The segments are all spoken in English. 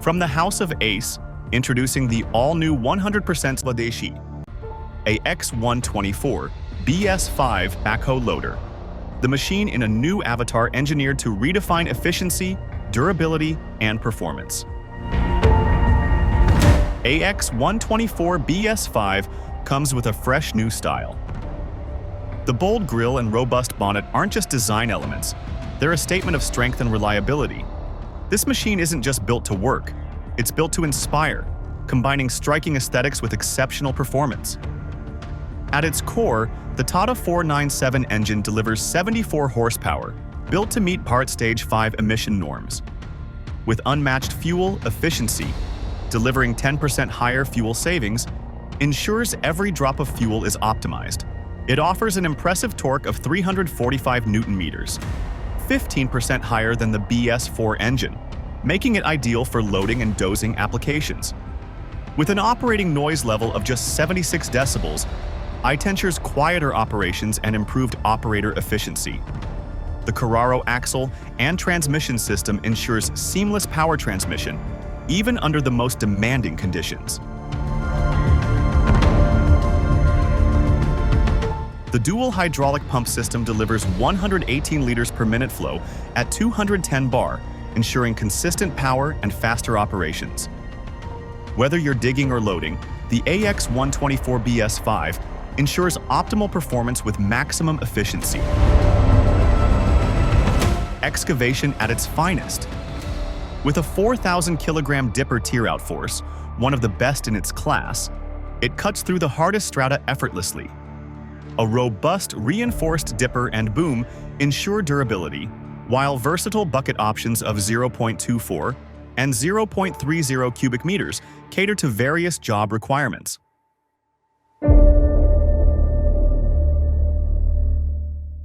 From the house of Ace, introducing the all-new 100% Swadeshi AX 124 BS5 Backhoe Loader. The machine in a new avatar engineered to redefine efficiency, durability, and performance. AX 124 BS5 comes with a fresh new style. The bold grille and robust bonnet aren't just design elements, they're a statement of strength and reliability. This machine isn't just built to work, it's built to inspire, combining striking aesthetics with exceptional performance. At its core, the Tata 497 engine delivers 74 horsepower, built to meet Part Stage 5 emission norms. With unmatched fuel efficiency, delivering 10% higher fuel savings, ensures every drop of fuel is optimized. It offers an impressive torque of 345 Newton-meters, 15% higher than the BS4 engine, making it ideal for loading and dozing applications. With an operating noise level of just 76 decibels, it ensures quieter operations and improved operator efficiency. The Carraro axle and transmission system ensures seamless power transmission, even under the most demanding conditions. The dual hydraulic pump system delivers 118 liters per minute flow at 210 bar, ensuring consistent power and faster operations. Whether you're digging or loading, the AX 124 BS5 ensures optimal performance with maximum efficiency. Excavation at its finest. With a 4,000 kilogram dipper tear-out force, one of the best in its class, it cuts through the hardest strata effortlessly. A robust, reinforced dipper and boom ensure durability, while versatile bucket options of 0.24 and 0.30 cubic meters cater to various job requirements.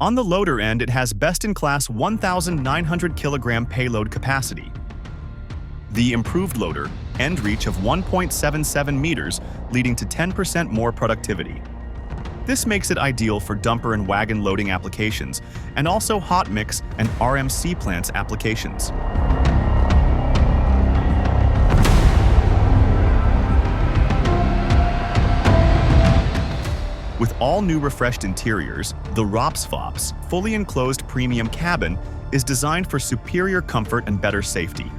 On the loader end, it has best-in-class 1,900 kilogram payload capacity. The improved loader, end reach of 1.77 meters, leading to 10% more productivity. This makes it ideal for dumper and wagon loading applications, and also hot mix and RMC plants applications. With all new refreshed interiors, the ROPS-FOPS fully enclosed premium cabin is designed for superior comfort and better safety.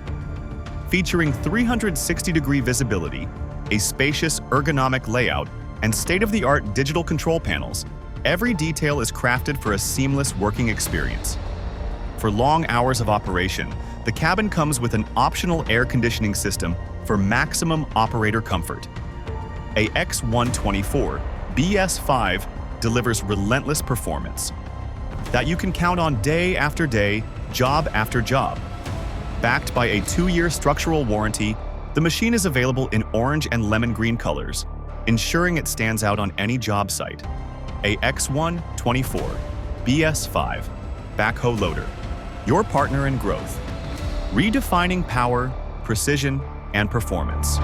Featuring 360-degree visibility, a spacious ergonomic layout, and state-of-the-art digital control panels, every detail is crafted for a seamless working experience. For long hours of operation, the cabin comes with an optional air conditioning system for maximum operator comfort. AX 124 BS5 delivers relentless performance that you can count on day after day, job after job. Backed by a 2-year structural warranty, the machine is available in orange and lemon green colors, ensuring it stands out on any job site. AX 124 BS5 Backhoe Loader, your partner in growth, redefining power, precision, and performance.